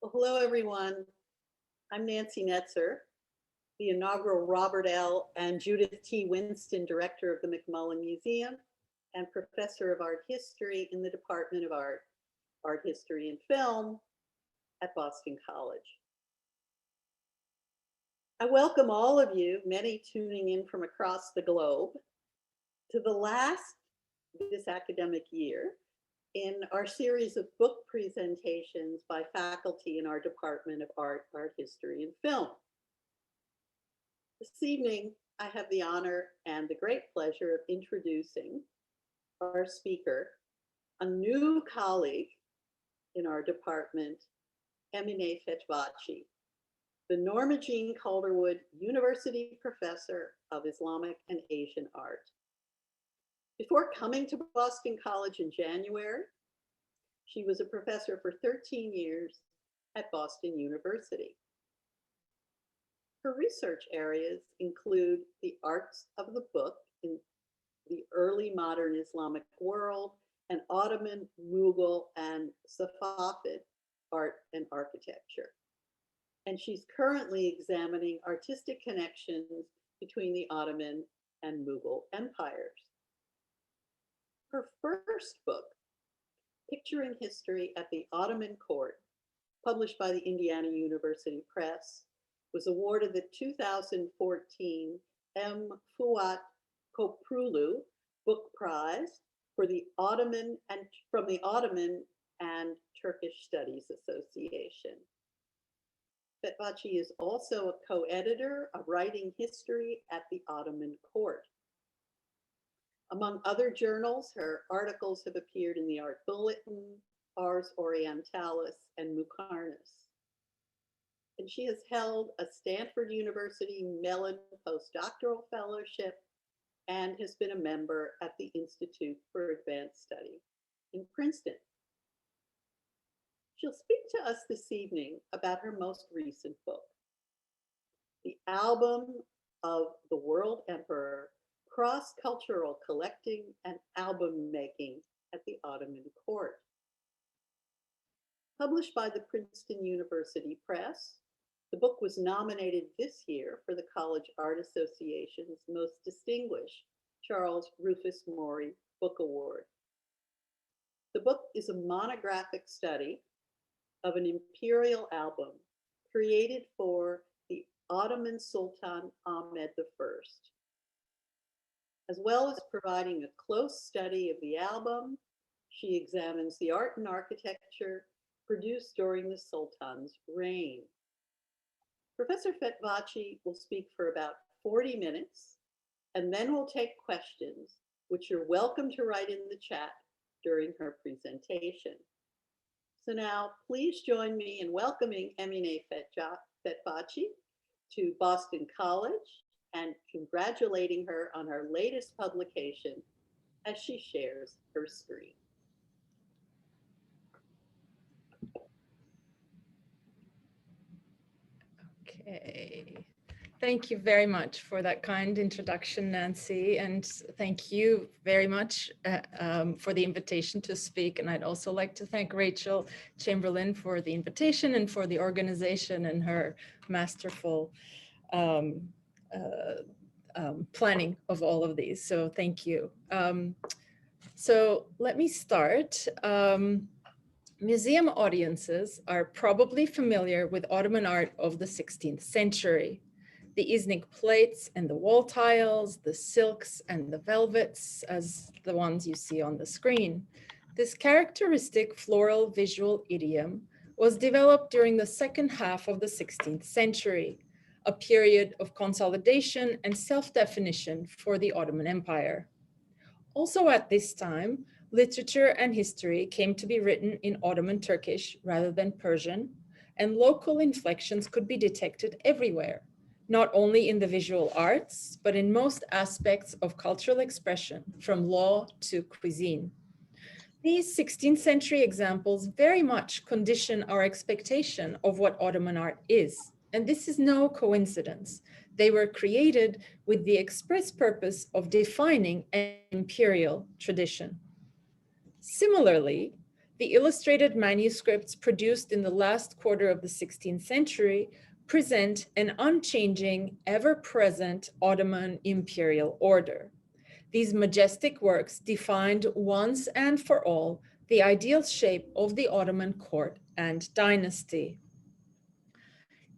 Well, hello, everyone. I'm Nancy Netzer, the inaugural Robert L. and Judith T. Winston Director of the McMullen Museum and Professor of Art History in the Department of Art, Art History and Film at Boston College. I welcome all of you, many tuning in from across the globe, to the last this academic year in our series of book presentations by faculty in our Department of Art, Art History and Film. This evening, I have the honor and the great pleasure of introducing our speaker, a new colleague in our department, Emine Fetvaci, the Norma Jean Calderwood University Professor of Islamic and Asian Art. Before coming to Boston College in January, she was a professor for 13 years at Boston University. Her research areas include the arts of the book in the early modern Islamic world and Ottoman, Mughal, and Safavid art and architecture. And she's currently examining artistic connections between the Ottoman and Mughal empires. Her first book, Picturing History at the Ottoman Court, published by the Indiana University Press, was awarded the 2014 M. Fuat Koprulu Book Prize for the Ottoman and from the Ottoman and Turkish Studies Association. Fetvacı is also a co-editor of Writing History at the Ottoman Court. Among other journals, her articles have appeared in the Art Bulletin, Ars Orientalis, and Muqarnas. And she has held a Stanford University Mellon postdoctoral fellowship and has been a member at the Institute for Advanced Study in Princeton. She'll speak to us this evening about her most recent book, The Album of the World Emperor, Cross-Cultural Collecting and Album Making at the Ottoman Court. Published by the Princeton University Press, the book was nominated this year for the College Art Association's Most Distinguished Charles Rufus Maury Book Award. The book is a monographic study of an imperial album created for the Ottoman Sultan Ahmed I. As well as providing a close study of the album, she examines the art and architecture produced during the Sultan's reign. Professor Fetvacı will speak for about 40 minutes, and then we'll take questions, which you're welcome to write in the chat during her presentation. So now, please join me in welcoming Emine Fetvaci to Boston College and congratulating her on her latest publication as she shares her screen. Okay. Thank you very much for that kind introduction, Nancy, and thank you very much for the invitation to speak. And I'd also like to thank Rachel Chamberlain for the invitation and for the organization and her masterful planning of all of these. So thank you. So let me start. Museum audiences are probably familiar with Ottoman art of the 16th century. The Iznik plates and the wall tiles, the silks and the velvets as the ones you see on the screen. This characteristic floral visual idiom was developed during the second half of the 16th century, a period of consolidation and self-definition for the Ottoman Empire. Also at this time, literature and history came to be written in Ottoman Turkish rather than Persian, and local inflections could be detected everywhere, not only in the visual arts, but in most aspects of cultural expression, from law to cuisine. These 16th century examples very much condition our expectation of what Ottoman art is, and this is no coincidence. They were created with the express purpose of defining an imperial tradition. Similarly, the illustrated manuscripts produced in the last quarter of the 16th century present an unchanging, ever-present Ottoman imperial order. These majestic works defined once and for all the ideal shape of the Ottoman court and dynasty.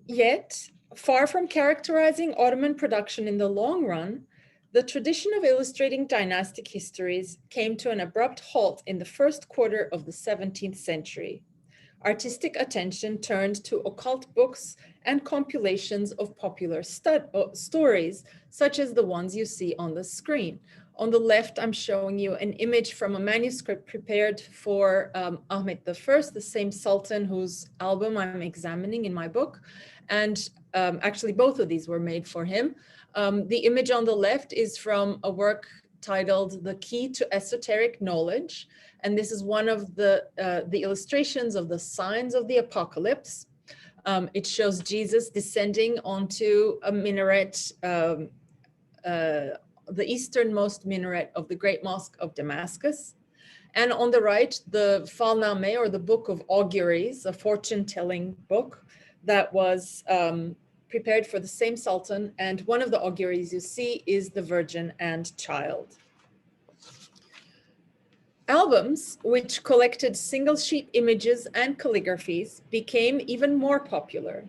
Yet, far from characterizing Ottoman production in the long run, the tradition of illustrating dynastic histories came to an abrupt halt in the first quarter of the 17th century. Artistic attention turned to occult books and compilations of popular stories, such as the ones you see on the screen. On the left, I'm showing you an image from a manuscript prepared for Ahmed I, the same Sultan whose album I'm examining in my book. And actually, both of these were made for him. The image on the left is from a work titled The Key to Esoteric Knowledge. And this is one of the illustrations of the signs of the apocalypse. It shows Jesus descending onto a minaret, the easternmost minaret of the Great Mosque of Damascus. And on the right, the Falname, or the Book of Auguries, a fortune-telling book that was prepared for the same Sultan. And one of the auguries you see is the Virgin and Child. Albums, which collected single-sheet images and calligraphies, became even more popular,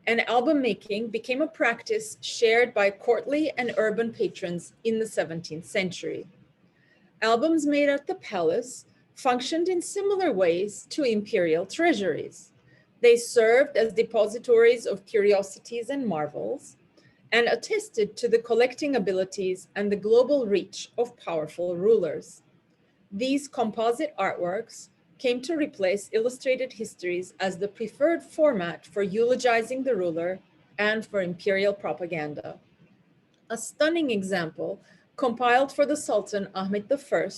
and album making became a practice shared by courtly and urban patrons in the 17th century. Albums made at the palace functioned in similar ways to imperial treasuries. They served as depositories of curiosities and marvels, and attested to the collecting abilities and the global reach of powerful rulers. These composite artworks came to replace illustrated histories as the preferred format for eulogizing the ruler and for imperial propaganda. A stunning example, compiled for the Sultan Ahmed I,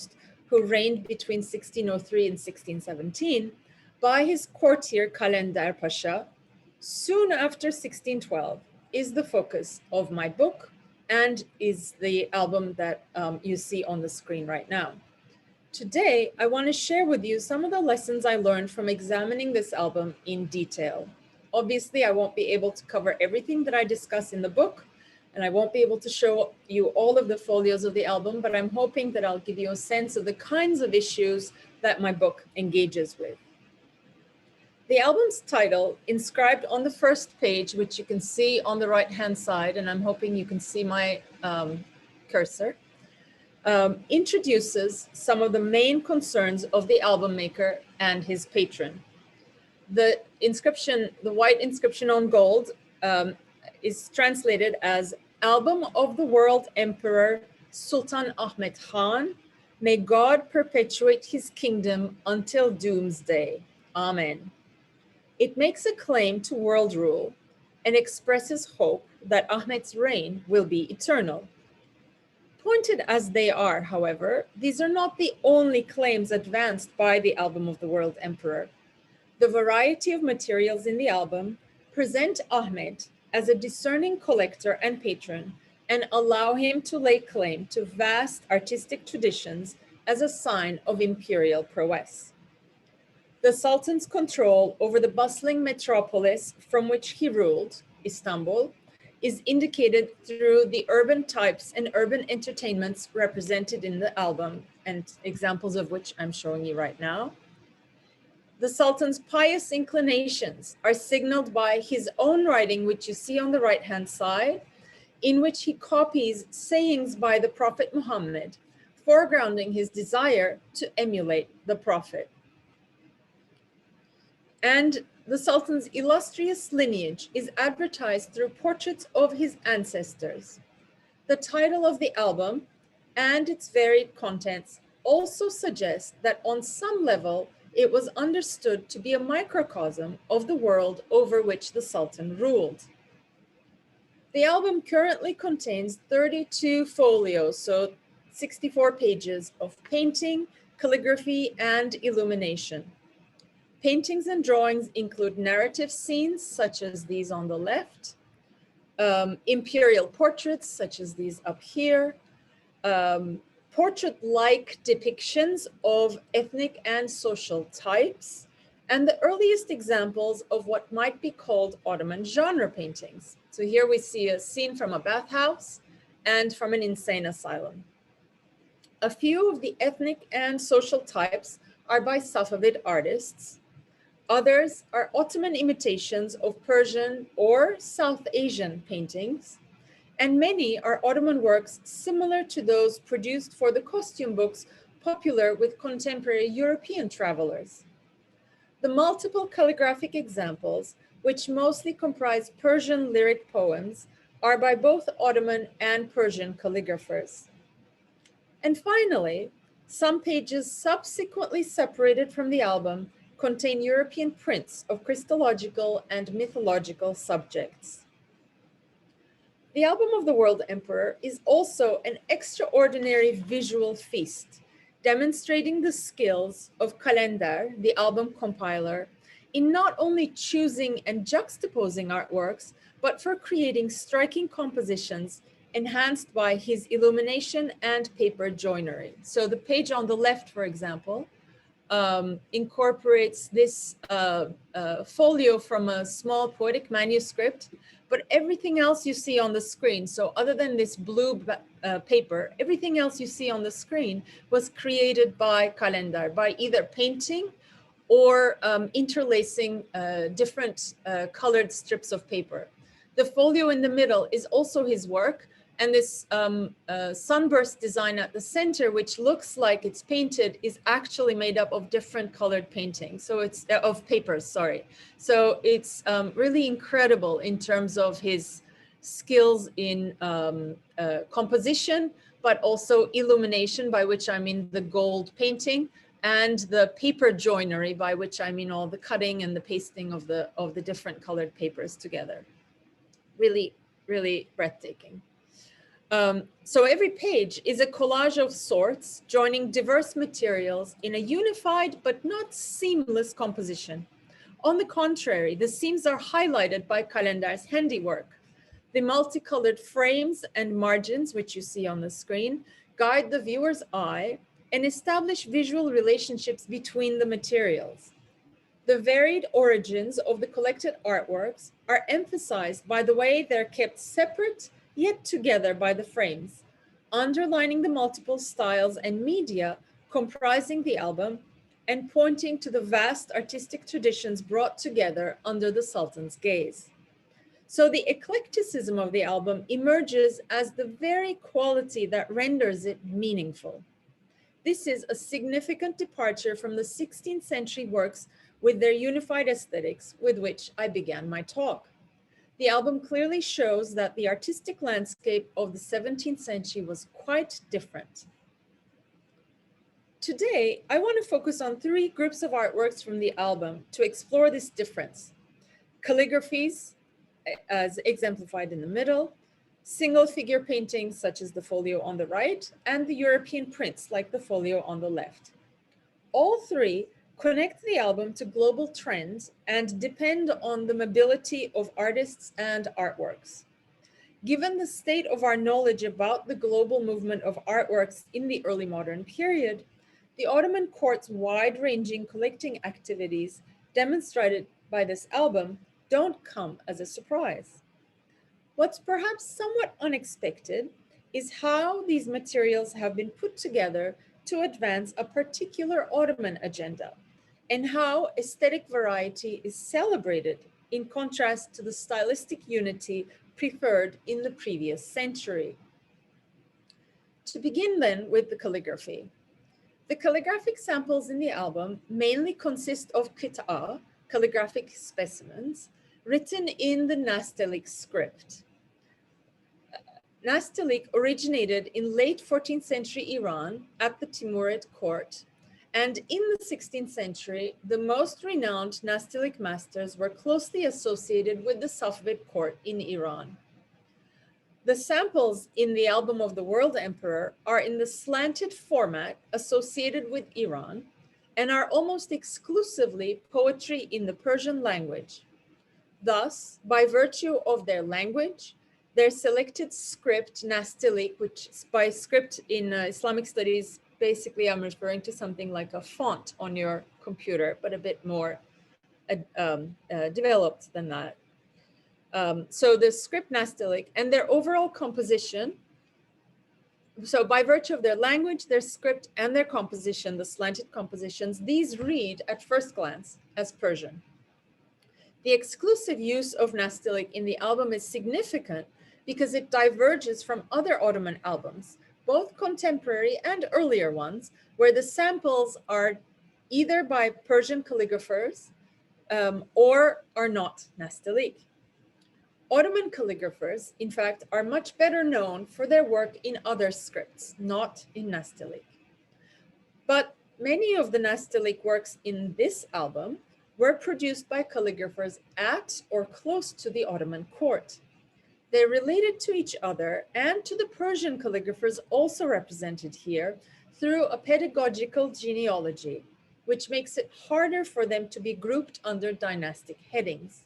who reigned between 1603 and 1617, by his courtier Kalender Paşa, soon after 1612, is the focus of my book and is the album that you see on the screen right now. Today, I want to share with you some of the lessons I learned from examining this album in detail. Obviously, I won't be able to cover everything that I discuss in the book, and I won't be able to show you all of the folios of the album, but I'm hoping that I'll give you a sense of the kinds of issues that my book engages with. The album's title, inscribed on the first page, which you can see on the right-hand side, and I'm hoping you can see my cursor, introduces some of the main concerns of the album maker and his patron. The inscription, the white inscription on gold, is translated as Album of the World Emperor Sultan Ahmed I. May God perpetuate his kingdom until doomsday. Amen. It makes a claim to world rule and expresses hope that Ahmed's reign will be eternal. Pointed as they are, however, these are not the only claims advanced by the Album of the World Emperor. The variety of materials in the album present Ahmed as a discerning collector and patron and allow him to lay claim to vast artistic traditions as a sign of imperial prowess. The Sultan's control over the bustling metropolis from which he ruled, Istanbul, is indicated through the urban types and urban entertainments represented in the album, and examples of which I'm showing you right now. The Sultan's pious inclinations are signaled by his own writing, which you see on the right-hand side, in which he copies sayings by the Prophet Muhammad, foregrounding his desire to emulate the Prophet. And the Sultan's illustrious lineage is advertised through portraits of his ancestors. The title of the album and its varied contents also suggest that on some level, it was understood to be a microcosm of the world over which the Sultan ruled. The album currently contains 32 folios, so 64 pages of painting, calligraphy, and illumination. Paintings and drawings include narrative scenes, such as these on the left, imperial portraits, such as these up here, portrait-like depictions of ethnic and social types, and the earliest examples of what might be called Ottoman genre paintings. So here we see a scene from a bathhouse and from an insane asylum. A few of the ethnic and social types are by Safavid artists. Others are Ottoman imitations of Persian or South Asian paintings, and many are Ottoman works similar to those produced for the costume books popular with contemporary European travelers. The multiple calligraphic examples, which mostly comprise Persian lyric poems, are by both Ottoman and Persian calligraphers. And finally, some pages subsequently separated from the album contain European prints of Christological and mythological subjects. The Album of the World Emperor is also an extraordinary visual feast, demonstrating the skills of Kalender, the album compiler, in not only choosing and juxtaposing artworks, but for creating striking compositions enhanced by his illumination and paper joinery. So the page on the left, for example, incorporates this folio from a small poetic manuscript, but everything else you see on the screen, so other than this blue paper, everything else you see on the screen was created by Kalender, by either painting or interlacing different colored strips of paper. The folio in the middle is also his work, and this sunburst design at the center, which looks like it's painted, is actually made up of different colored paintings. So it's of papers, sorry. So it's really incredible in terms of his skills in composition, but also illumination, by which I mean the gold painting, and the paper joinery, by which I mean all the cutting and the pasting of the different colored papers together. Really, really breathtaking. So every page is a collage of sorts, joining diverse materials in a unified but not seamless composition. On the contrary, the seams are highlighted by Kalender's handiwork. The multicolored frames and margins, which you see on the screen, guide the viewer's eye and establish visual relationships between the materials. The varied origins of the collected artworks are emphasized by the way they're kept separate yet together by the frames, underlining the multiple styles and media comprising the album and pointing to the vast artistic traditions brought together under the Sultan's gaze. So the eclecticism of the album emerges as the very quality that renders it meaningful. This is a significant departure from the 16th century works with their unified aesthetics with which I began my talk. The album clearly shows that the artistic landscape of the 17th century was quite different. Today, I want to focus on three groups of artworks from the album to explore this difference. Calligraphies, as exemplified in the middle, single figure paintings such as the folio on the right, and the European prints like the folio on the left. All three connect the album to global trends and depend on the mobility of artists and artworks. Given the state of our knowledge about the global movement of artworks in the early modern period, the Ottoman court's wide-ranging collecting activities demonstrated by this album don't come as a surprise. What's perhaps somewhat unexpected is how these materials have been put together to advance a particular Ottoman agenda, and how aesthetic variety is celebrated in contrast to the stylistic unity preferred in the previous century. To begin then with the calligraphy. The calligraphic samples in the album mainly consist of qit'a, calligraphic specimens, written in the Nastaliq script. Nastaliq originated in late 14th century Iran at the Timurid court, and in the 16th century, the most renowned Nastaliq masters were closely associated with the Safavid court in Iran. The samples in the Album of the World Emperor are in the slanted format associated with Iran and are almost exclusively poetry in the Persian language. Thus, by virtue of their language, their selected script, nastiliq, which by script in Islamic studies, basically I'm referring to something like a font on your computer, but a bit more developed than that. So the script nastiliq and their overall composition, so by virtue of their language, their script, and their composition, the slanted compositions, these read at first glance as Persian. The exclusive use of nastiliq in the album is significant because it diverges from other Ottoman albums, both contemporary and earlier ones, where the samples are either by Persian calligraphers or are not nastiliq. Ottoman calligraphers, in fact, are much better known for their work in other scripts, not in nastiliq. But many of the nastiliq works in this album were produced by calligraphers at or close to the Ottoman court. They related to each other and to the Persian calligraphers also represented here through a pedagogical genealogy, which makes it harder for them to be grouped under dynastic headings.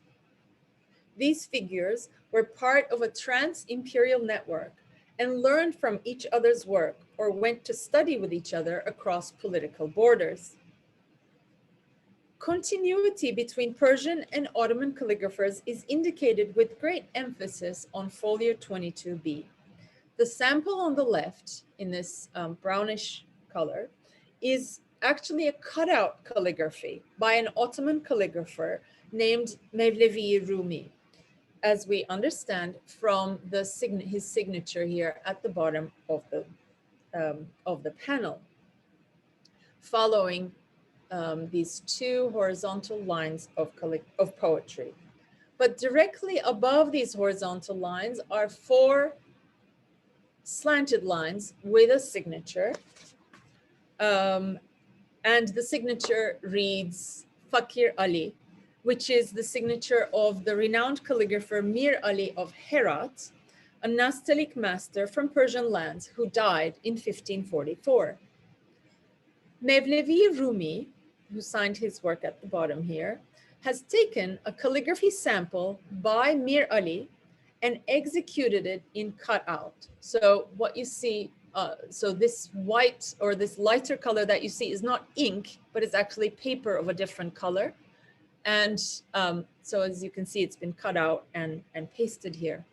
These figures were part of a trans-imperial network and learned from each other's work or went to study with each other across political borders. Continuity between Persian and Ottoman calligraphers is indicated with great emphasis on folio 22b. The sample on the left in this brownish color is actually a cutout calligraphy by an Ottoman calligrapher named Mevlevi Rumi, as we understand from his signature here at the bottom of the panel, following these two horizontal lines of poetry. But directly above these horizontal lines are four slanted lines with a signature. And the signature reads Fakir Ali, which is the signature of the renowned calligrapher Mir Ali of Herat, a nastaliq master from Persian lands who died in 1544. Mevlevi Rumi, who signed his work at the bottom here, has taken a calligraphy sample by Mir Ali and executed it in cutout. So what you see, so this white or this lighter color that you see is not ink, but it's actually paper of a different color. And so as you can see, it's been cut out and pasted here.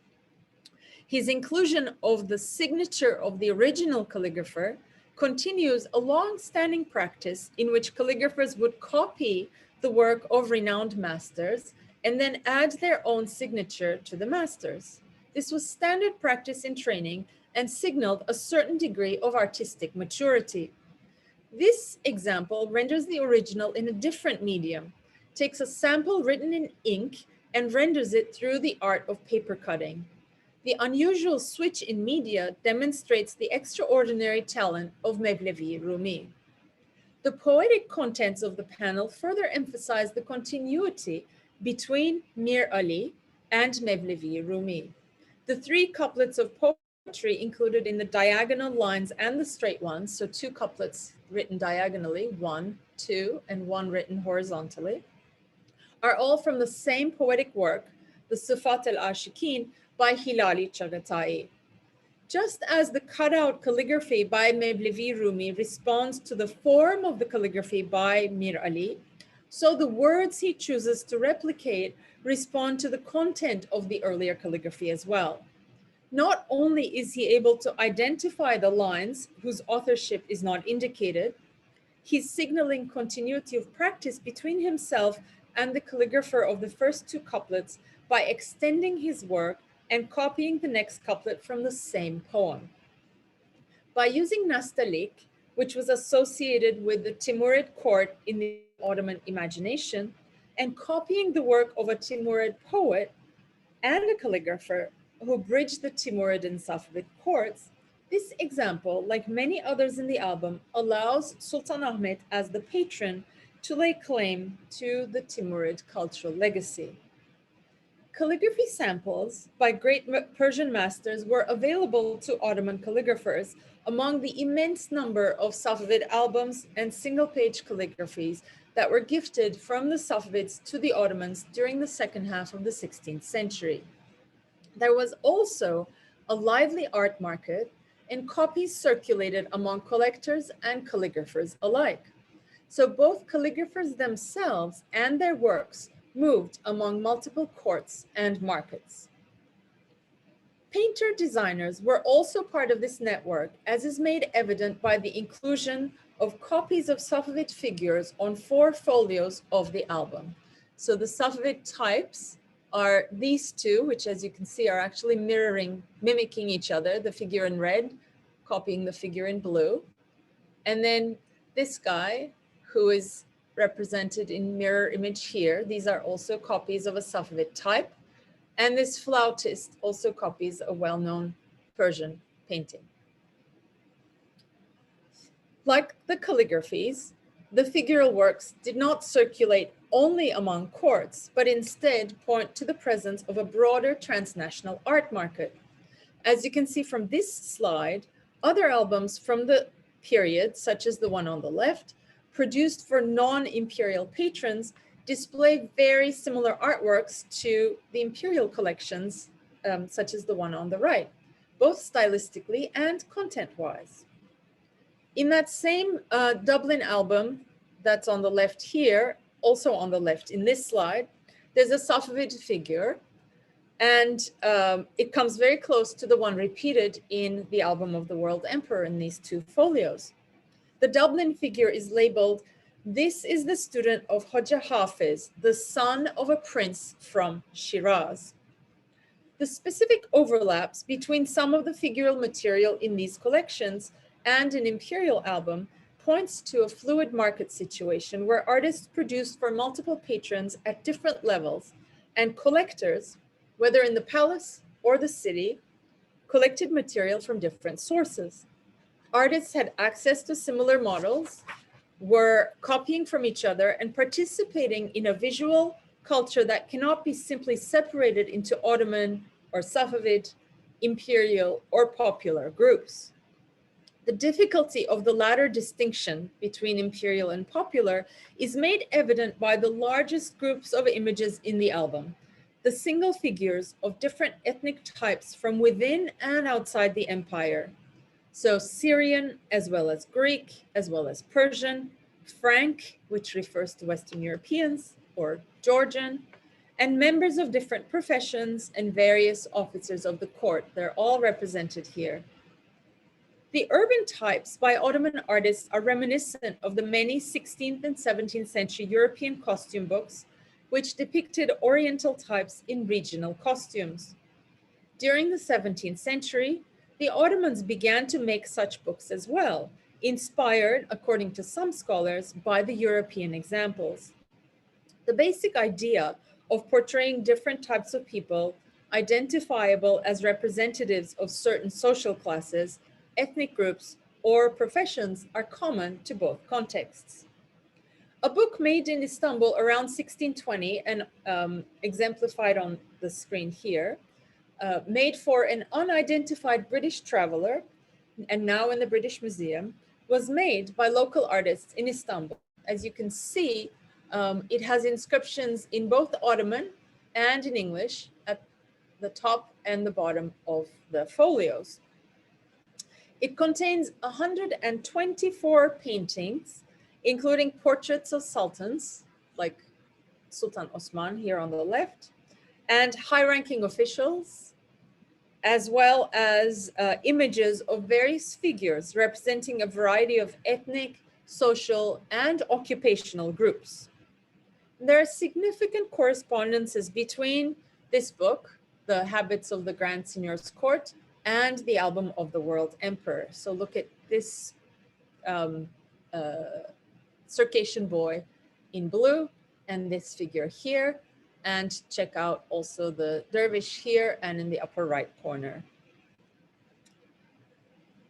His inclusion of the signature of the original calligrapher continues a long-standing practice in which calligraphers would copy the work of renowned masters and then add their own signature to the masters. This was standard practice in training and signaled a certain degree of artistic maturity. This example renders the original in a different medium, takes a sample written in ink and renders it through the art of paper cutting. The unusual switch in media demonstrates the extraordinary talent of Mevlevi Rumi. The poetic contents of the panel further emphasize the continuity between Mir Ali and Mevlevi Rumi. The three couplets of poetry included in the diagonal lines and the straight ones, so two couplets written diagonally, 1, 2, and 1 written horizontally, are all from the same poetic work, the Sufat al-Ashikin by Hilali Chagatai. Just as the cutout calligraphy by Mevlevi Rumi responds to the form of the calligraphy by Mir Ali, so the words he chooses to replicate respond to the content of the earlier calligraphy as well. Not only is he able to identify the lines whose authorship is not indicated, he's signaling continuity of practice between himself and the calligrapher of the first two couplets by extending his work and copying the next couplet from the same poem. By using nastaliq, which was associated with the Timurid court in the Ottoman imagination, and copying the work of a Timurid poet and a calligrapher who bridged the Timurid and Safavid courts, this example, like many others in the album, allows Sultan Ahmed as the patron to lay claim to the Timurid cultural legacy. Calligraphy samples by great Persian masters were available to Ottoman calligraphers among the immense number of Safavid albums and single-page calligraphies that were gifted from the Safavids to the Ottomans during the second half of the 16th century. There was also a lively art market, and copies circulated among collectors and calligraphers alike. So both calligraphers themselves and their works moved among multiple courts and markets. Painter designers were also part of this network, as is made evident by the inclusion of copies of Safavid figures on 4 folios of the album. So the Safavid types are these two, which as you can see are actually mimicking each other, the figure in red copying the figure in blue. And then this guy, who is represented in mirror image here, these are also copies of a Safavid type. And this flautist also copies a well-known Persian painting. Like the calligraphies, the figural works did not circulate only among courts, but instead point to the presence of a broader transnational art market. As you can see from this slide, other albums from the period, such as the one on the left, produced for non-imperial patrons, display very similar artworks to the imperial collections, such as the one on the right, both stylistically and content-wise. In that same Dublin album that's on the left here, also on the left in this slide, there's a Safavid figure, and it comes very close to the one repeated in the album of the World Emperor in these 2 folios. The Dublin figure is labeled, "This is the student of Hoja Hafiz, the son of a prince from Shiraz." The specific overlaps between some of the figural material in these collections and an imperial album points to a fluid market situation where artists produced for multiple patrons at different levels, and collectors, whether in the palace or the city, collected material from different sources. Artists had access to similar models, were copying from each other and participating in a visual culture that cannot be simply separated into Ottoman or Safavid, imperial or popular groups. The difficulty of the latter distinction between imperial and popular is made evident by the largest groups of images in the album, the single figures of different ethnic types from within and outside the empire. So Syrian, as well as Greek, as well as Persian, Frank, which refers to Western Europeans, or Georgian, and members of different professions and various officers of the court. They're all represented here. The urban types by Ottoman artists are reminiscent of the many 16th and 17th century European costume books, which depicted Oriental types in regional costumes. During the 17th century, the Ottomans began to make such books as well, inspired, according to some scholars, by the European examples. The basic idea of portraying different types of people, identifiable as representatives of certain social classes, ethnic groups, or professions, are common to both contexts. A book made in Istanbul around 1620 and exemplified on the screen here, made for an unidentified British traveler, and now in the British Museum, was made by local artists in Istanbul. As you can see, it has inscriptions in both Ottoman and in English at the top and the bottom of the folios. It contains 124 paintings, including portraits of sultans, like Sultan Osman here on the left, and high-ranking officials, as well as images of various figures representing a variety of ethnic, social, and occupational groups. There are significant correspondences between this book, The Habits of the Grand Signor's Court, and the Album of the World Emperor. So look at this Circassian boy in blue and this figure here, and check out also the dervish here and in the upper right corner.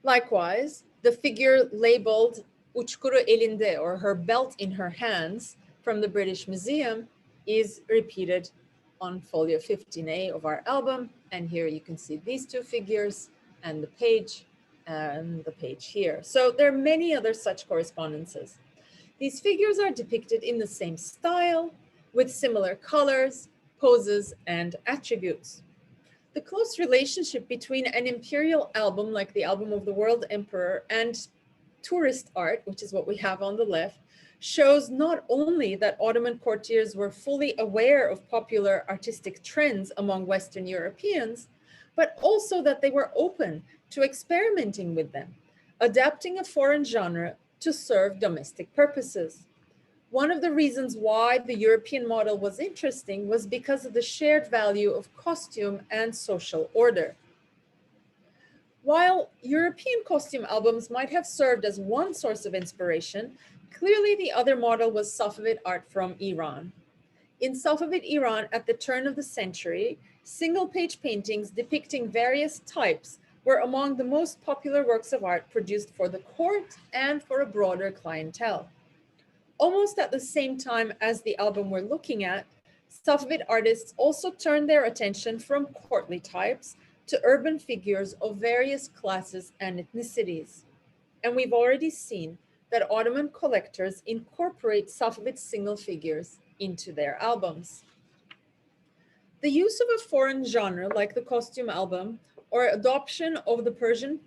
Likewise, the figure labeled Uçkuru elinde, or her belt in her hands, from the British Museum is repeated on folio 15A of our album. And here you can see these 2 figures and the page here. So there are many other such correspondences. These figures are depicted in the same style with similar colors, poses, and attributes. The close relationship between an imperial album like the Album of the World Emperor and tourist art, which is what we have on the left, shows not only that Ottoman courtiers were fully aware of popular artistic trends among Western Europeans, but also that they were open to experimenting with them, adapting a foreign genre to serve domestic purposes. One of the reasons why the European model was interesting was because of the shared value of costume and social order. While European costume albums might have served as one source of inspiration, clearly the other model was Safavid art from Iran. In Safavid Iran at the turn of the century, single-page paintings depicting various types were among the most popular works of art produced for the court and for a broader clientele. Almost at the same time as the album we're looking at, Safavid artists also turned their attention from courtly types to urban figures of various classes and ethnicities. And we've already seen that Ottoman collectors incorporate Safavid single figures into their albums. The use of a foreign genre like the costume album or adoption of the Persian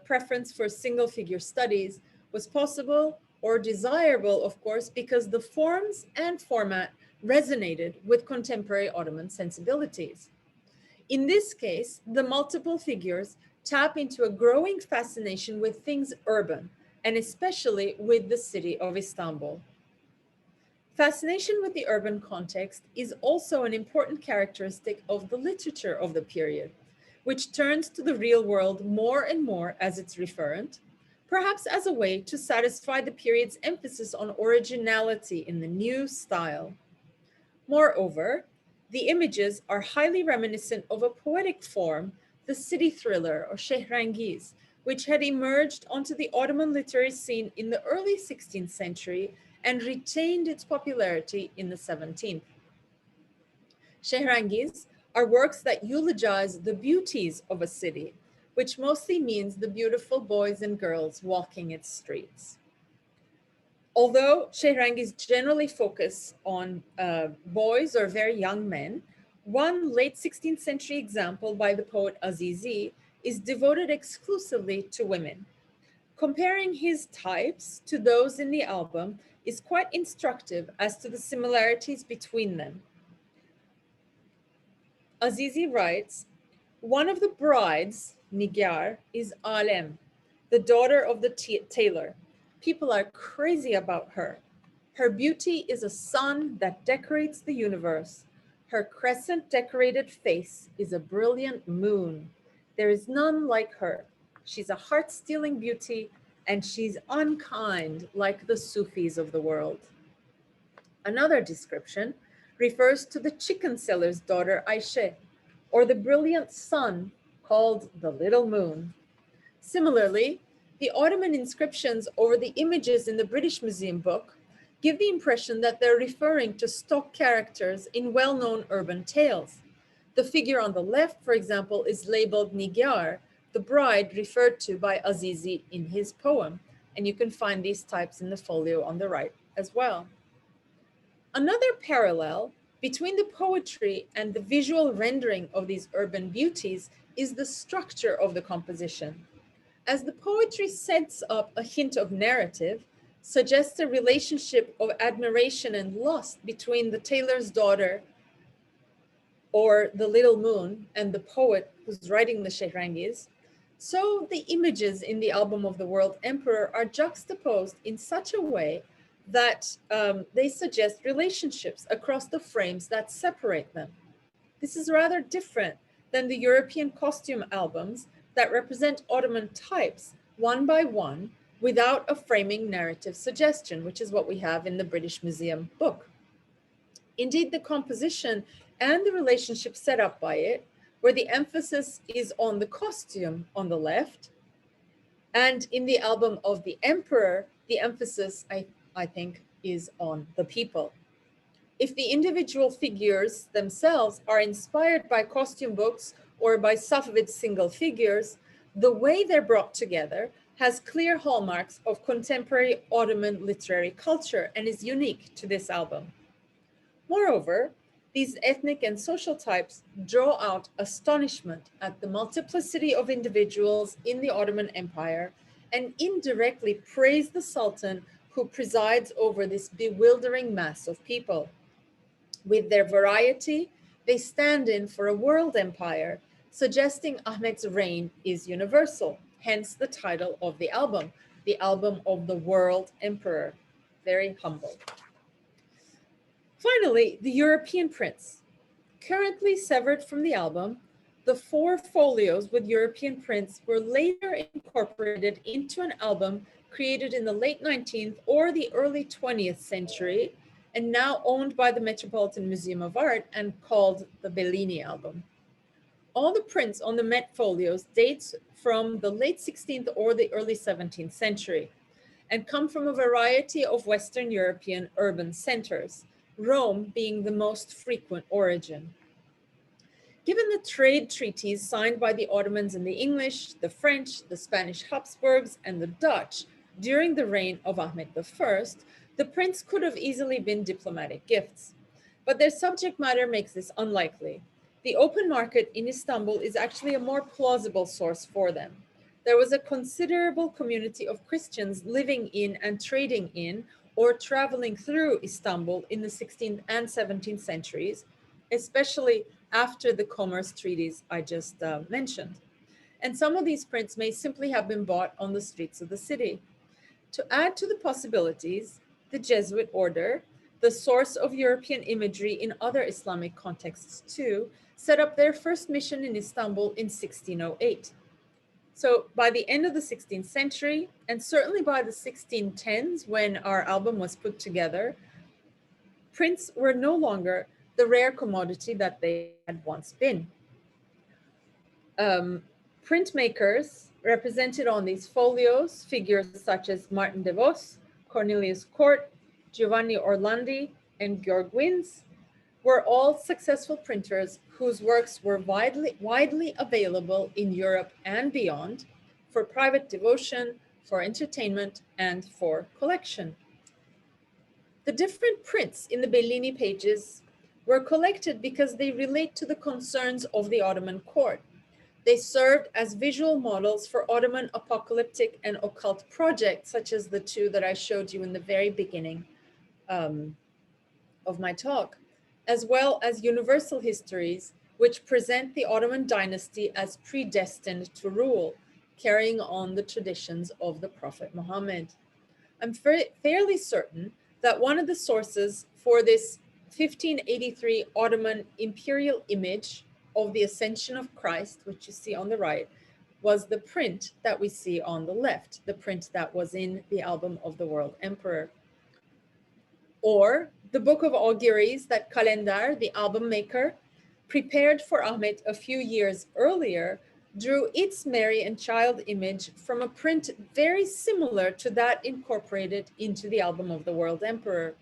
preference for single figure studies was possible or desirable, of course, because the forms and format resonated with contemporary Ottoman sensibilities. In this case, the multiple figures tap into a growing fascination with things urban, and especially with the city of Istanbul. Fascination with the urban context is also an important characteristic of the literature of the period, which turns to the real world more and more as its referent, perhaps as a way to satisfy the period's emphasis on originality in the new style. Moreover, the images are highly reminiscent of a poetic form, the city thriller or Şehrengiz, which had emerged onto the Ottoman literary scene in the early 16th century and retained its popularity in the 17th. Şehrengiz are works that eulogize the beauties of a city, which mostly means the beautiful boys and girls walking its streets. Although Şehrengiz generally focus on boys or very young men, one late 16th century example by the poet Azizi is devoted exclusively to women. Comparing his types to those in the album is quite instructive as to the similarities between them. Azizi writes, one of the brides, Nigar, is Alem, the daughter of the tailor. People are crazy about her. Her beauty is a sun that decorates the universe. Her crescent-decorated face is a brilliant moon. There is none like her. She's a heart-stealing beauty, and she's unkind like the Sufis of the world. Another description refers to the chicken seller's daughter Ayşe, or the brilliant sun called the little moon. Similarly, the Ottoman inscriptions over the images in the British Museum book give the impression that they're referring to stock characters in well-known urban tales. The figure on the left, for example, is labeled Nigar, the bride referred to by Azizi in his poem, and you can find these types in the folio on the right as well. Another parallel between the poetry and the visual rendering of these urban beauties is the structure of the composition. As the poetry sets up a hint of narrative, suggests a relationship of admiration and lust between the tailor's daughter or the little moon and the poet who's writing the Şehrengiz, so the images in the Album of the World Emperor are juxtaposed in such a way that they suggest relationships across the frames that separate them. This is rather different than the European costume albums that represent Ottoman types one by one without a framing narrative suggestion, which is what we have in the British Museum book. Indeed, the composition and the relationship set up by it, where the emphasis is on the costume on the left, and in the Album of the Emperor, the emphasis, I think, is on the people. If the individual figures themselves are inspired by costume books or by Safavid single figures, the way they're brought together has clear hallmarks of contemporary Ottoman literary culture and is unique to this album. Moreover, These ethnic and social types draw out astonishment at the multiplicity of individuals in the Ottoman Empire and indirectly praise the Sultan who presides over this bewildering mass of people. With their variety, they stand in for a world empire, suggesting Ahmed's reign is universal, hence the title of the album of the world emperor. Very humble. Finally, the European prints. Currently severed from the album, the 4 folios with European prints were later incorporated into an album created in the late 19th or the early 20th century and now owned by the Metropolitan Museum of Art and called the Bellini Album. All the prints on the Met folios dates from the late 16th or the early 17th century and come from a variety of Western European urban centers, Rome being the most frequent origin. Given the trade treaties signed by the Ottomans and the English, the French, the Spanish Habsburgs, and the Dutch during the reign of Ahmed I, the prints could have easily been diplomatic gifts. But their subject matter makes this unlikely. The open market in Istanbul is actually a more plausible source for them. There was a considerable community of Christians living in and trading in or traveling through Istanbul in the 16th and 17th centuries, especially after the commerce treaties I just mentioned. And some of these prints may simply have been bought on the streets of the city. To add to the possibilities, the Jesuit order, the source of European imagery in other Islamic contexts too, set up their first mission in Istanbul in 1608. So by the end of the 16th century, and certainly by the 1610s when our album was put together, prints were no longer the rare commodity that they had once been. Printmakers represented on these folios, figures such as Martin de Vos, Cornelius Cort, Giovanni Orlandi, and Georg Wins, were all successful printers whose works were widely available in Europe and beyond for private devotion, for entertainment, and for collection. The different prints in the Bellini pages were collected because they relate to the concerns of the Ottoman court. They served as visual models for Ottoman apocalyptic and occult projects, such as the 2 that I showed you in the very beginning of my talk, as well as universal histories, which present the Ottoman dynasty as predestined to rule, carrying on the traditions of the Prophet Muhammad. I'm fairly certain that one of the sources for this 1583 Ottoman imperial image of the Ascension of Christ, which you see on the right, was the print that we see on the left, the print that was in the album of the World Emperor. Or the book of auguries that Kalender, the album maker, prepared for Ahmed a few years earlier, drew its Mary and Child image from a print very similar to that incorporated into the album of the World Emperor.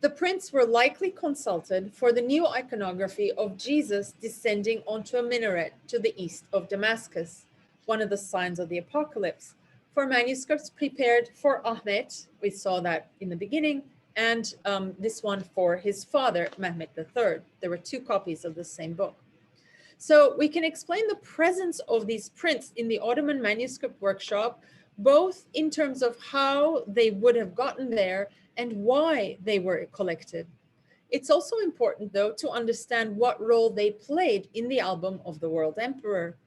The prints were likely consulted for the new iconography of Jesus descending onto a minaret to the east of Damascus, one of the signs of the apocalypse, for manuscripts prepared for Ahmed, we saw that in the beginning, and this one for his father, Mehmed III. There were 2 copies of the same book. So we can explain the presence of these prints in the Ottoman manuscript workshop, both in terms of how they would have gotten there and why they were collected. It's also important, though, to understand what role they played in the album of the World Emperor.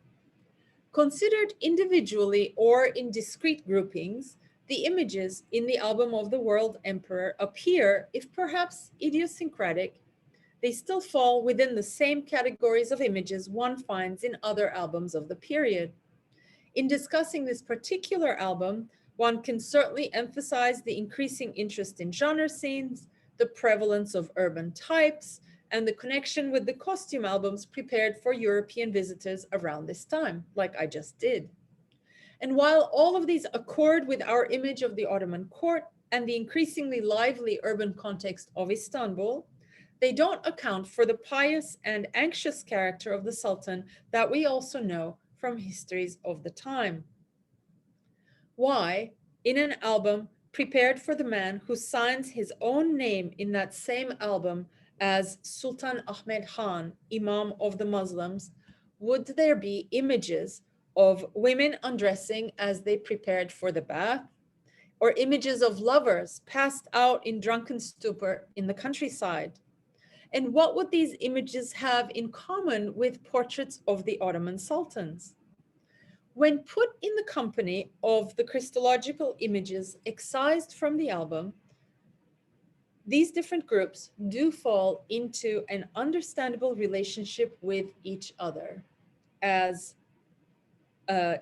Considered individually or in discrete groupings, the images in the album of the World Emperor appear, if perhaps idiosyncratic, they still fall within the same categories of images one finds in other albums of the period. In discussing this particular album, one can certainly emphasize the increasing interest in genre scenes, the prevalence of urban types, and the connection with the costume albums prepared for European visitors around this time, like I just did. And while all of these accord with our image of the Ottoman court and the increasingly lively urban context of Istanbul, they don't account for the pious and anxious character of the Sultan that we also know from histories of the time. Why, in an album prepared for the man who signs his own name in that same album as Sultan Ahmed I, Imam of the Muslims, would there be images of women undressing as they prepared for the bath, or images of lovers passed out in drunken stupor in the countryside? And what would these images have in common with portraits of the Ottoman sultans? When put in the company of the Christological images excised from the album, these different groups do fall into an understandable relationship with each other as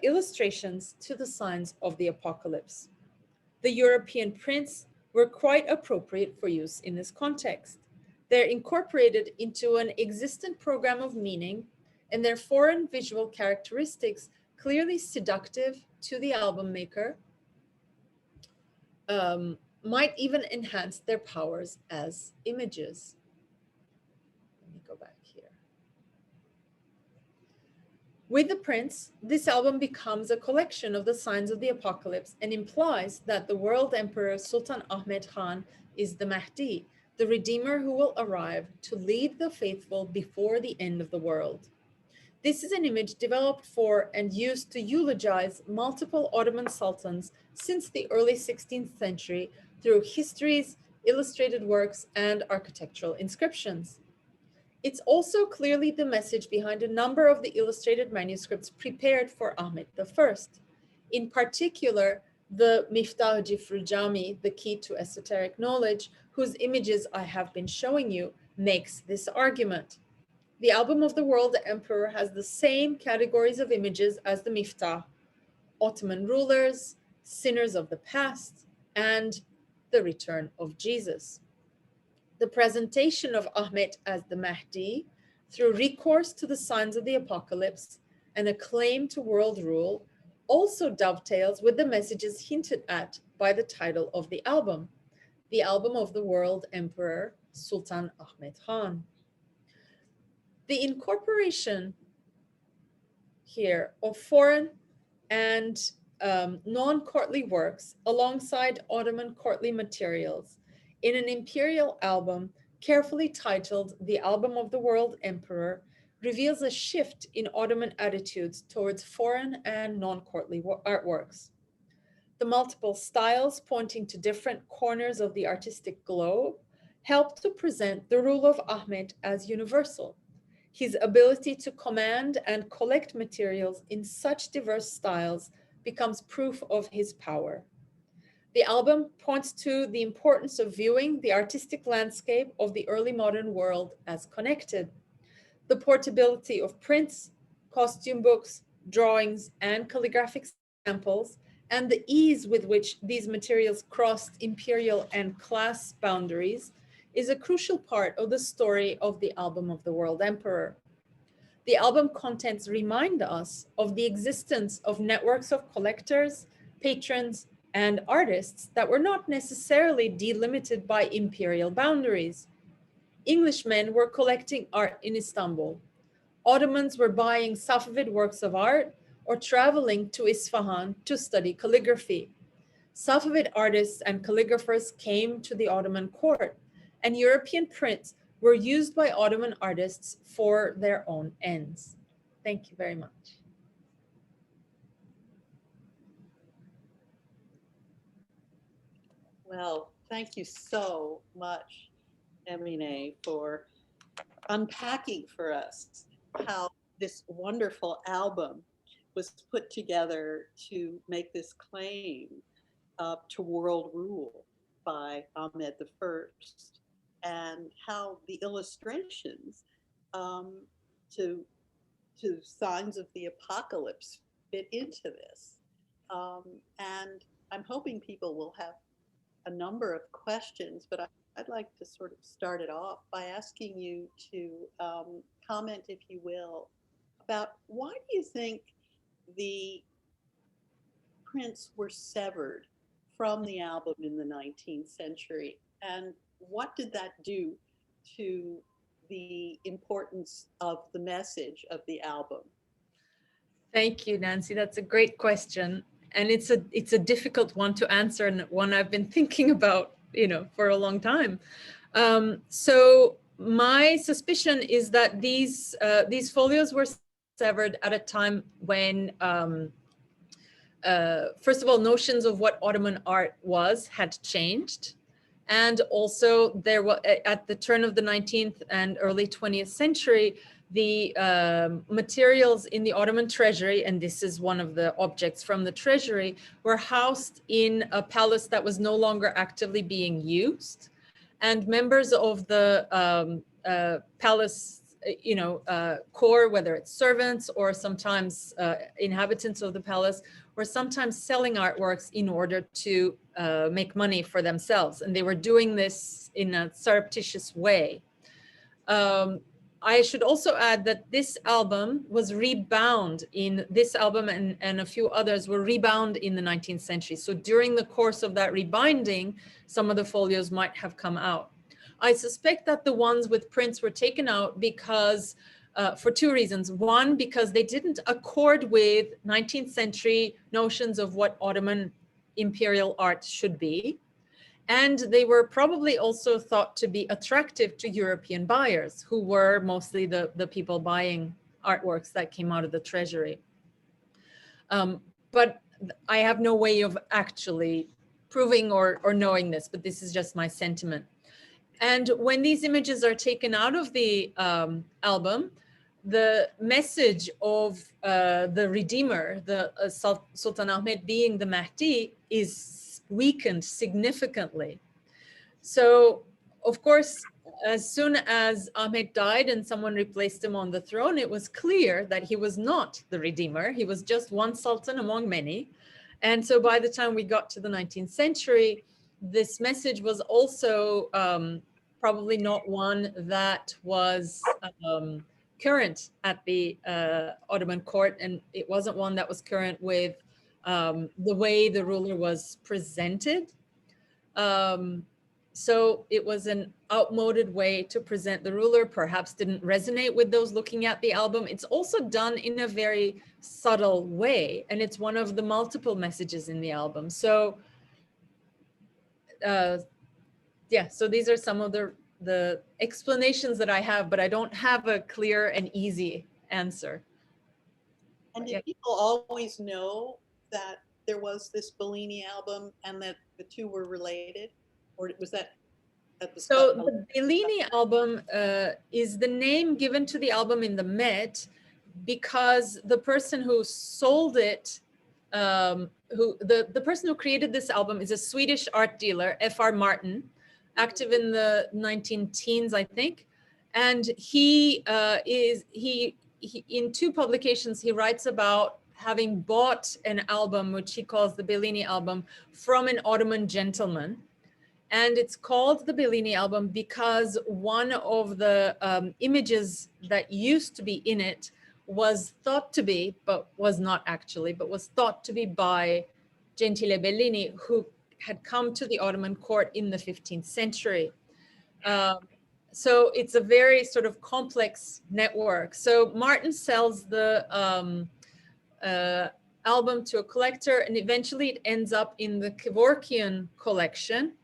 illustrations to the signs of the apocalypse. The European prints were quite appropriate for use in this context. They're incorporated into an existent program of meaning, and their foreign visual characteristics clearly seductive to the album maker, might even enhance their powers as images. Let me go back here. With the prints, this album becomes a collection of the signs of the apocalypse and implies that the world emperor Sultan Ahmed I is the Mahdi, the redeemer who will arrive to lead the faithful before the end of the world. This is an image developed for and used to eulogize multiple Ottoman sultans since the early 16th century through histories, illustrated works, and architectural inscriptions. It's also clearly the message behind a number of the illustrated manuscripts prepared for Ahmed I. In particular, the Miftah-ı Jami, the key to esoteric knowledge, whose images I have been showing you, makes this argument. The album of the world emperor has the same categories of images as the Miftah: Ottoman rulers, sinners of the past, and the return of Jesus. The presentation of Ahmed as the Mahdi, through recourse to the signs of the apocalypse and a claim to world rule, also dovetails with the messages hinted at by the title of the album of the world emperor, Sultan Ahmed I. The incorporation here of foreign and non-courtly works alongside Ottoman courtly materials in an imperial album carefully titled The Album of the World Emperor reveals a shift in Ottoman attitudes towards foreign and non-courtly artworks. The multiple styles pointing to different corners of the artistic globe help to present the rule of Ahmed as universal. His ability to command and collect materials in such diverse styles becomes proof of his power. The album points to the importance of viewing the artistic landscape of the early modern world as connected. The portability of prints, costume books, drawings, and calligraphic samples, and the ease with which these materials crossed imperial and class boundaries is a crucial part of the story of the album of the world emperor. The album contents remind us of the existence of networks of collectors, patrons, and artists that were not necessarily delimited by imperial boundaries. Englishmen were collecting art in Istanbul. Ottomans were buying Safavid works of art or traveling to Isfahan to study calligraphy. Safavid artists and calligraphers came to the Ottoman court, and European prints were used by Ottoman artists for their own ends. Thank you very much. Well, thank you so much, Emine, for unpacking for us how this wonderful album was put together to make this claim to world rule by Ahmed I, and how the illustrations to signs of the apocalypse fit into this. And I'm hoping people will have a number of questions, but I'd like to sort of start it off by asking you to comment, if you will, about why do you think the prints were severed from the album in the 19th century, and what did that do to the importance of the message of the album? Thank you, Nancy. That's a great question. And it's a difficult one to answer, and one I've been thinking about, for a long time. So my suspicion is that these folios were severed at a time when, first of all, notions of what Ottoman art was had changed. And also there was, at the turn of the 19th and early 20th century, the materials in the Ottoman treasury, and this is one of the objects from the treasury, were housed in a palace that was no longer actively being used. And members of the palace, core, whether it's servants or sometimes inhabitants of the palace, were sometimes selling artworks in order to make money for themselves. And they were doing this in a surreptitious way. I should also add that this album was rebound this album and a few others were rebound in the 19th century. So during the course of that rebinding, some of the folios might have come out. I suspect that the ones with prints were taken out because, for two reasons. One, because they didn't accord with 19th century notions of what Ottoman imperial art should be. And they were probably also thought to be attractive to European buyers, who were mostly the people buying artworks that came out of the treasury. But I have no way of actually proving or knowing this, but this is just my sentiment. And when these images are taken out of the album, the message of the Redeemer, the Sultan Ahmed being the Mahdi, is weakened significantly. So, of course, as soon as Ahmed died and someone replaced him on the throne, it was clear that he was not the Redeemer. He was just one sultan among many. And so by the time we got to the 19th century, this message was also probably not one that was current at the Ottoman court, and it wasn't one that was current with the way the ruler was presented. So it was an outmoded way to present the ruler, perhaps didn't resonate with those looking at the album. It's also done in a very subtle way, and it's one of the multiple messages in the album. So yeah, so these are some of the explanations that I have, but I don't have a clear and easy answer. And did people always know that there was this Bellini album and that the two were related? Or was that at the So the Bellini album is the name given to the album in the Met because the person who sold it, the person who created this album is a Swedish art dealer, F.R. Martin, active in the 19-teens, I think. And he in two publications, he writes about having bought an album, which he calls the Bellini album, from an Ottoman gentleman. And it's called the Bellini album because one of the images that used to be in it was thought to be, but was not actually, but was thought to be by Gentile Bellini, who had come to the Ottoman court in the 15th century. So it's a very sort of complex network. So Martin sells the album to a collector, and eventually it ends up in the Kevorkian collection.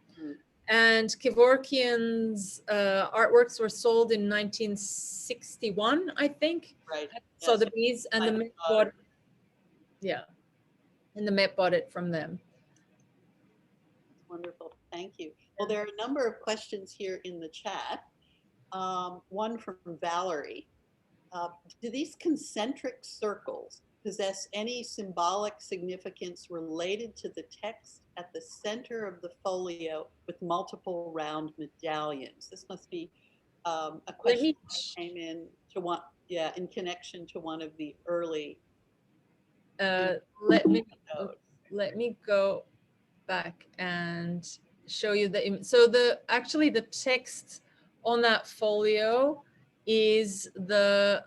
And Kevorkian's artworks were sold in 1961, I think. Right. Sotheby's, and the Met bought it. Yeah, and the Met bought it from them. Wonderful, thank you. Well, there are a number of questions here in the chat. One from Valerie. Do these concentric circles possess any symbolic significance related to the text at the center of the folio with multiple round medallions? This must be a question that came in to one, in connection to one of the early. Let me go back and show you so actually the text on that folio is the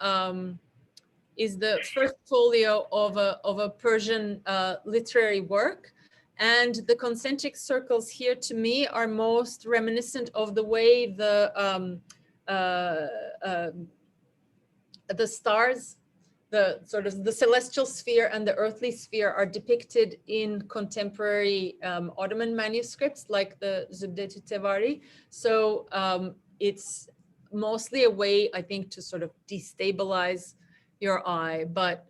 first folio of a Persian literary work, and the concentric circles here to me are most reminiscent of the way the stars, the sort of the celestial sphere and the earthly sphere are depicted in contemporary Ottoman manuscripts like the Zübdetü Tevari. So it's mostly a way, I think, to sort of destabilize your eye, but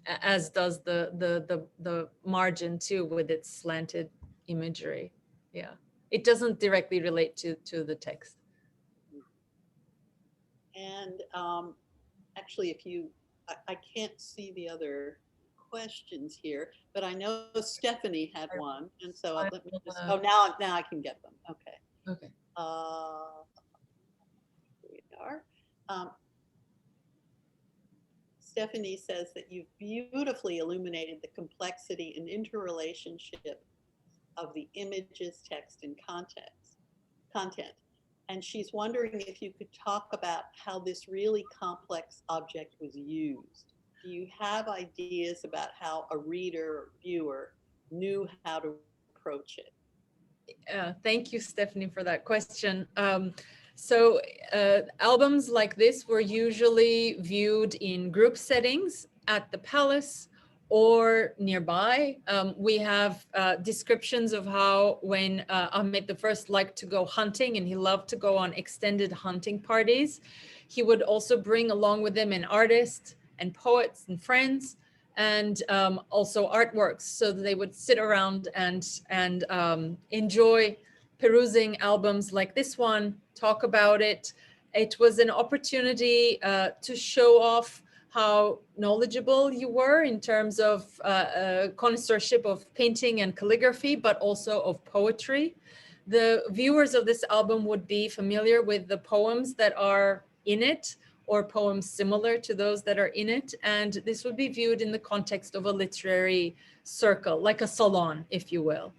as does the margin too, with its slanted imagery. Yeah, it doesn't directly relate to the text. And actually, if you, I can't see the other questions here, but I know Stephanie had one, and so let me just. Oh, now I can get them. Okay. Okay. Here we are. Stephanie says that you've beautifully illuminated the complexity and interrelationship of the images, text, and content. And she's wondering if you could talk about how this really complex object was used. Do you have ideas about how a reader or viewer knew how to approach it? Thank you, Stephanie, for that question. So albums like this were usually viewed in group settings at the palace or nearby. We have descriptions of how when Ahmed I liked to go hunting, and he loved to go on extended hunting parties, he would also bring along with him an artist and poets and friends, and also artworks, so that they would sit around and enjoy perusing albums like this one, talk about it. It was an opportunity to show off how knowledgeable you were in terms of connoisseurship of painting and calligraphy, but also of poetry. The viewers of this album would be familiar with the poems that are in it, or poems similar to those that are in it. And this would be viewed in the context of a literary circle, like a salon, if you will,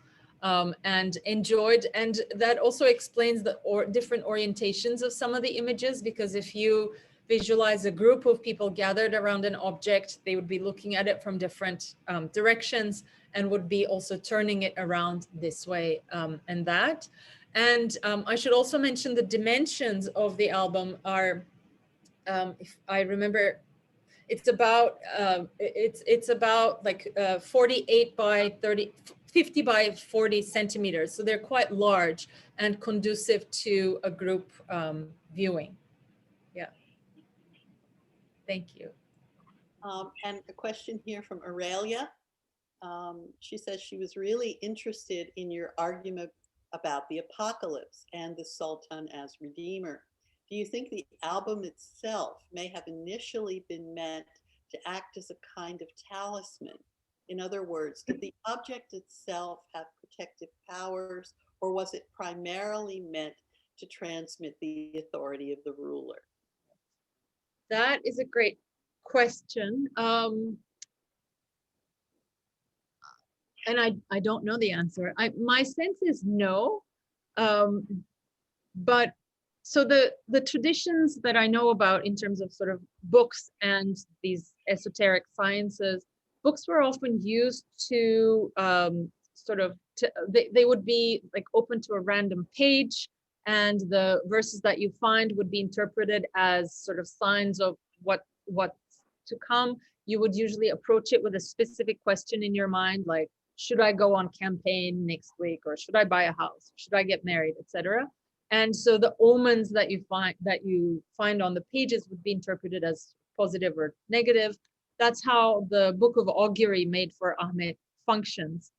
and enjoyed. And that also explains the different orientations of some of the images, because if you visualize a group of people gathered around an object, they would be looking at it from different directions, and would be also turning it around this way and that. And I should also mention the dimensions of the album are, if I remember, it's about like 48 by 30, 50 by 40 centimeters. So they're quite large and conducive to a group viewing. Yeah. Thank you. And a question here from Aurelia. She says she was really interested in your argument about the apocalypse and the Sultan as redeemer. Do you think the album itself may have initially been meant to act as a kind of talisman? In other words, did the object itself have protective powers, or was it primarily meant to transmit the authority of the ruler? That is a great question. And I don't know the answer. My sense is no. But so the traditions that I know about in terms of sort of books and these esoteric sciences, books were often used to they would be like open to a random page, and the verses that you find would be interpreted as sort of signs of what's to come. You would usually approach it with a specific question in your mind, like, should I go on campaign next week, or should I buy a house, should I get married, etc. And so the omens that you find on the pages would be interpreted as positive or negative. That's how the book of augury made for Ahmed functions.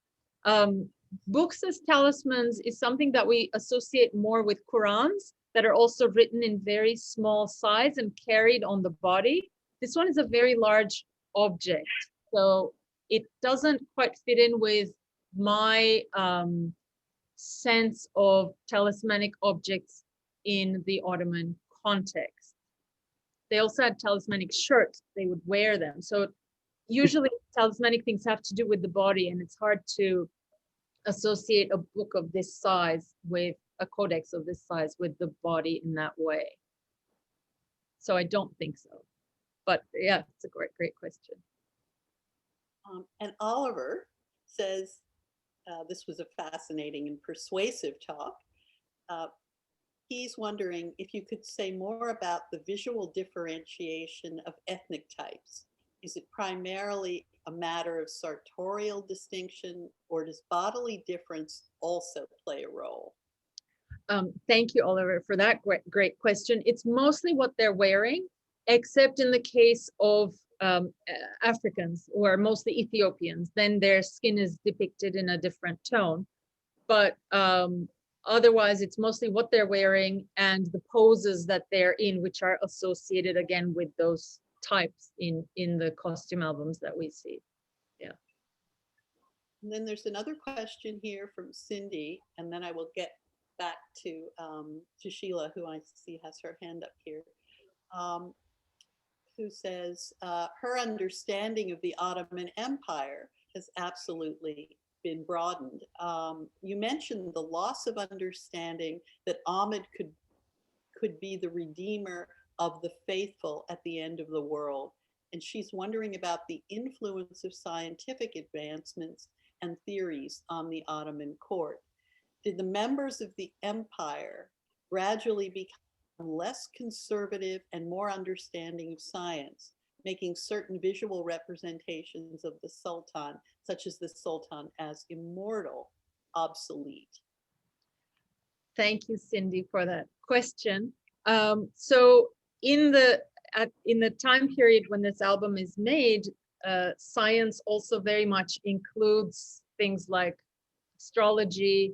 Books as talismans is something that we associate more with Qurans that are also written in very small size and carried on the body. This one is a very large object, so it doesn't quite fit in with my sense of talismanic objects in the Ottoman context. They also had talismanic shirts, they would wear them. So usually talismanic things have to do with the body, and it's hard to associate a book of this size with a codex of this size with the body in that way. So I don't think so. But yeah, it's a great question. And Oliver says, this was a fascinating and persuasive talk. He's wondering if you could say more about the visual differentiation of ethnic types. Is it primarily a matter of sartorial distinction, or does bodily difference also play a role? Thank you, Oliver, for that great question. It's mostly what they're wearing, except in the case of Africans, who are mostly Ethiopians. Then their skin is depicted in a different tone. But otherwise, it's mostly what they're wearing and the poses that they're in, which are associated again with those types in the costume albums that we see. Yeah. And then there's another question here from Cindy, and then I will get back to Sheila, who I see has her hand up here, who says her understanding of the Ottoman Empire has absolutely been broadened. You mentioned the loss of understanding that Ahmed could be the redeemer of the faithful at the end of the world. And she's wondering about the influence of scientific advancements and theories on the Ottoman court. Did the members of the empire gradually become less conservative and more understanding of science, making certain visual representations of the Sultan, such as the Sultan as immortal, obsolete? Thank you, Cindy, for that question. So in the time period when this album is made, science also very much includes things like astrology,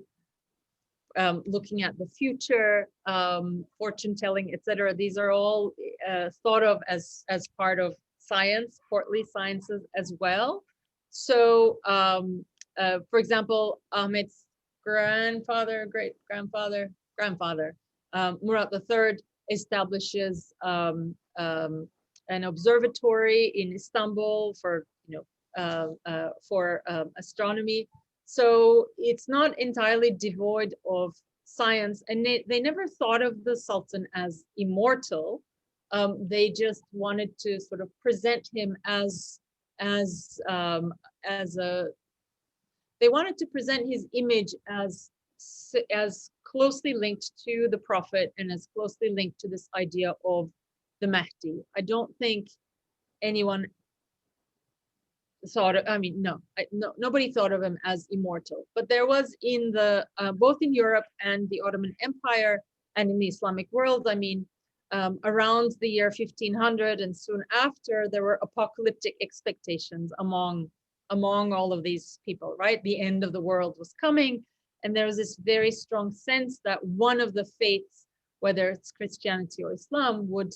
looking at the future, fortune telling, etc. These are all thought of as part of science, courtly sciences as well. So, for example, Ahmed's great-grandfather, Murat III establishes an observatory in Istanbul for astronomy. So it's not entirely devoid of science, and they never thought of the Sultan as immortal. They just wanted to sort of present him they wanted to present his image as closely linked to the Prophet and as closely linked to this idea of the Mahdi. I don't think anyone thought of, nobody thought of him as immortal, but there was in the both in Europe and the Ottoman Empire and in the Islamic world, around the year 1500 and soon after, there were apocalyptic expectations among all of these people, right? The end of the world was coming, and there was this very strong sense that one of the faiths, whether it's Christianity or Islam, would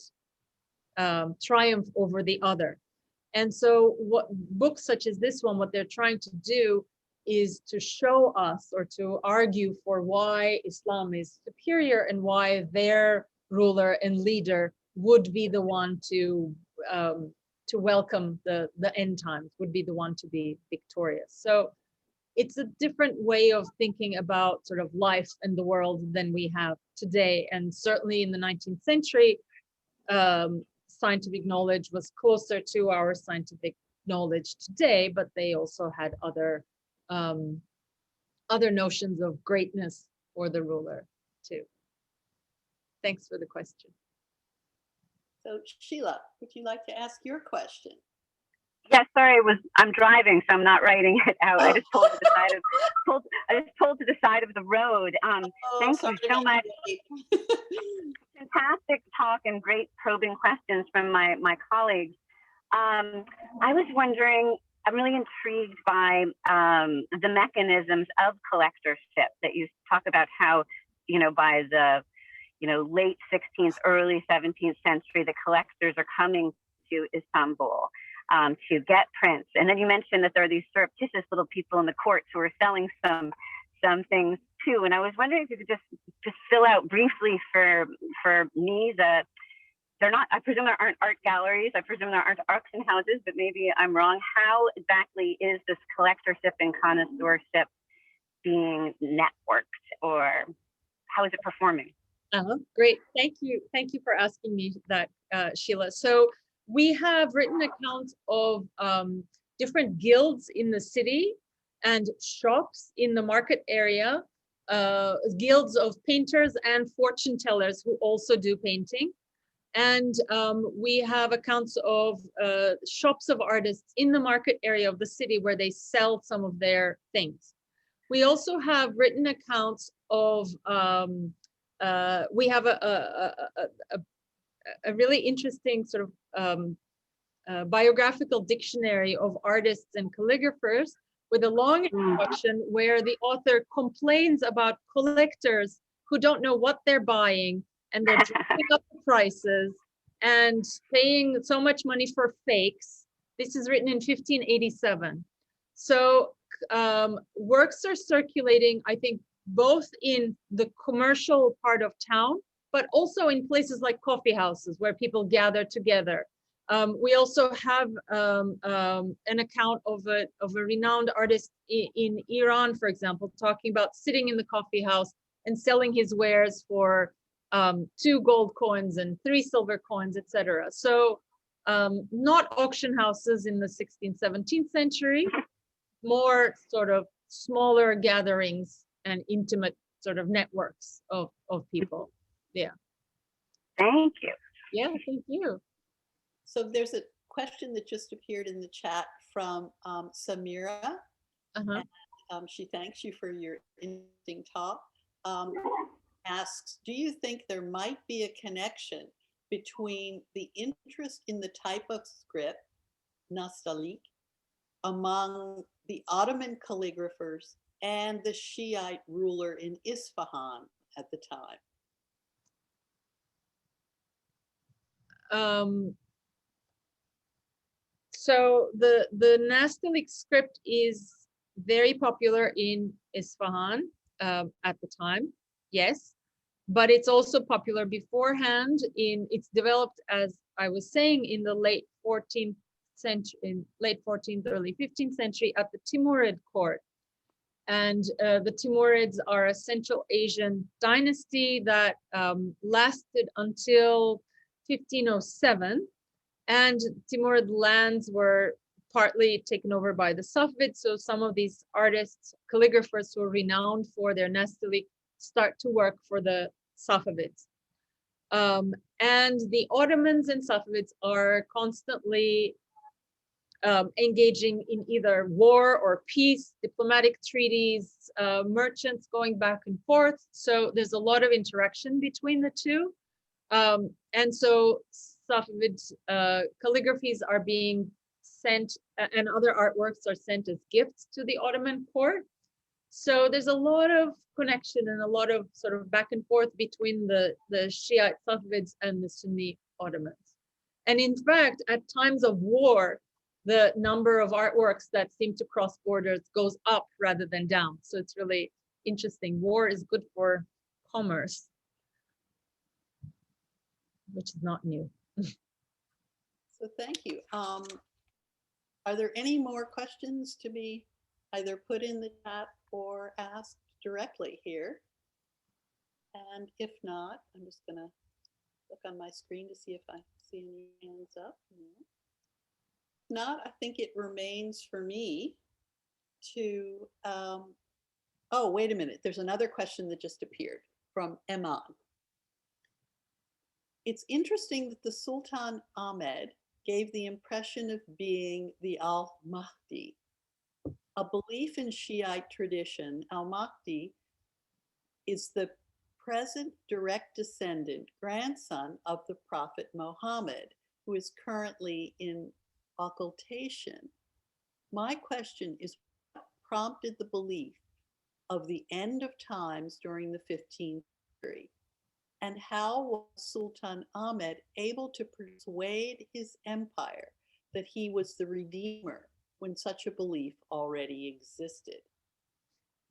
triumph over the other. And so what books such as this one, what they're trying to do is to show us or to argue for why Islam is superior and why their ruler and leader would be the one to welcome the end times, would be the one to be victorious. So it's a different way of thinking about sort of life and the world than we have today. And certainly in the 19th century, scientific knowledge was closer to our scientific knowledge today, but they also had other notions of greatness for the ruler too. Thanks for the question. So Sheila, would you like to ask your question? Yes, sorry, I'm driving, so I'm not writing it out. I just pulled to the side of to the side of the road. Thank you so much. Fantastic talk and great probing questions from my colleagues. I was wondering, I'm really intrigued by the mechanisms of collectorship that you talk about, how, by the late 16th, early 17th century, the collectors are coming to Istanbul to get prints. And then you mentioned that there are these surreptitious little people in the courts who are selling some things too. And I was wondering if you could just fill out briefly for me that they're not, I presume there aren't art galleries, I presume there aren't auction houses, but maybe I'm wrong. How exactly is this collectorship and connoisseurship being networked, or how is it performing? Great, thank you for asking me that, Sheila. So we have written accounts of different guilds in the city and shops in the market area, guilds of painters and fortune tellers who also do painting. And we have accounts of shops of artists in the market area of the city where they sell some of their things. We also have written accounts of we have a really interesting sort of biographical dictionary of artists and calligraphers with a long introduction where the author complains about collectors who don't know what they're buying, and they're driving up the prices and paying so much money for fakes. This is written in 1587. So works are circulating, I think, both in the commercial part of town, but also in places like coffee houses where people gather together. We also have an account of a renowned artist in Iran, for example, talking about sitting in the coffee house and selling his wares for 2 gold coins and 3 silver coins, etc. So not auction houses in the 16th, 17th century, more sort of smaller gatherings and intimate sort of networks of people. Yeah. Thank you. Yeah, thank you. So there's a question that just appeared in the chat from Samira. She thanks you for your interesting talk. Asks, do you think there might be a connection between the interest in the type of script, nastaliq, among the Ottoman calligraphers and the Shiite ruler in Isfahan at the time? So the nastaliq script is very popular in Isfahan at the time, yes, but it's also popular beforehand. It's developed, as I was saying, in the late 14th century, early 15th century at the Timurid court. And the Timurids are a Central Asian dynasty that lasted until 1507. And Timurid lands were partly taken over by the Safavids. So some of these artists, calligraphers who are renowned for their nastaliq, start to work for the Safavids. And the Ottomans and Safavids are constantly engaging in either war or peace, diplomatic treaties, merchants going back and forth. So there's a lot of interaction between the two. And so Safavid calligraphies are being sent, and other artworks are sent as gifts to the Ottoman court. So there's a lot of connection and a lot of sort of back and forth between the Shiite Safavids and the Sunni Ottomans. And in fact, at times of war, the number of artworks that seem to cross borders goes up rather than down. So it's really interesting. War is good for commerce, which is not new. So thank you. Are there any more questions to be either put in the chat or asked directly here? And if not, I'm just gonna look on my screen to see if I see any hands up. No. If not, I think it remains for me to, oh, wait a minute. There's another question that just appeared from Emine. It's interesting that the Sultan Ahmed gave the impression of being the Al-Mahdi. A belief in Shiite tradition, Al-Mahdi is the present direct descendant, grandson of the Prophet Muhammad, who is currently in occultation. My question is, what prompted the belief of the end of times during the 15th century? And how was Sultan Ahmed able to persuade his empire that he was the redeemer when such a belief already existed?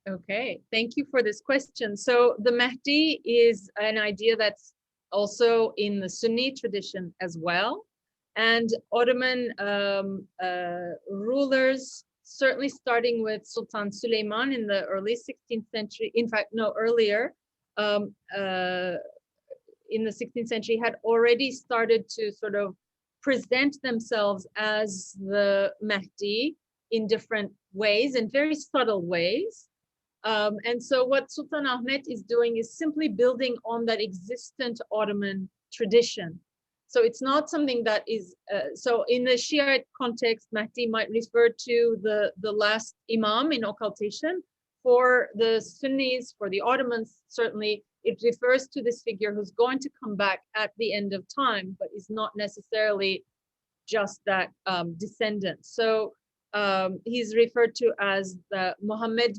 Okay, thank you for this question. So the Mahdi is an idea that's also in the Sunni tradition as well. And Ottoman rulers, certainly starting with Sultan Süleyman in the early 16th century, in fact, no, earlier, in the 16th century, had already started to sort of present themselves as the Mahdi in different ways, in very subtle ways. And so what Sultan Ahmed is doing is simply building on that existent Ottoman tradition. So it's not something that is, so in the Shiite context, Mahdi might refer to the last Imam in occultation. For the Sunnis, for the Ottomans, certainly it refers to this figure who's going to come back at the end of time, but is not necessarily just that descendant. So he's referred to as the Muhammad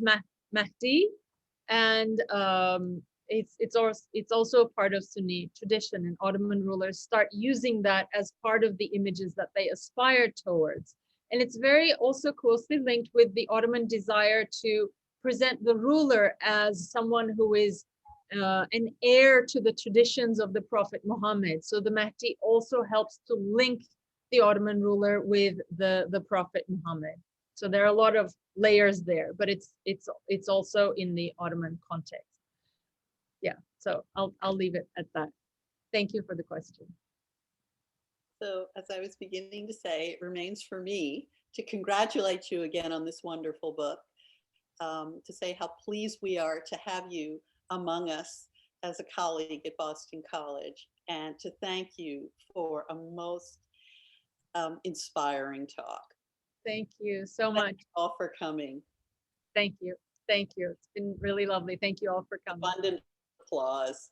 Mahdi, and it's also a part of Sunni tradition, and Ottoman rulers start using that as part of the images that they aspire towards. And it's very also closely linked with the Ottoman desire to present the ruler as someone who is an heir to the traditions of the Prophet Muhammad. So the Mahdi also helps to link the Ottoman ruler with the Prophet Muhammad. So there are a lot of layers there, but it's also in the Ottoman context. Yeah, so I'll leave it at that. Thank you for the question. So as I was beginning to say, it remains for me to congratulate you again on this wonderful book, to say how pleased we are to have you among us as a colleague at Boston College, and to thank you for a most inspiring talk. Thank you so much. Thank you all for coming. Thank you. Thank you. It's been really lovely. Thank you all for coming. Abundant applause.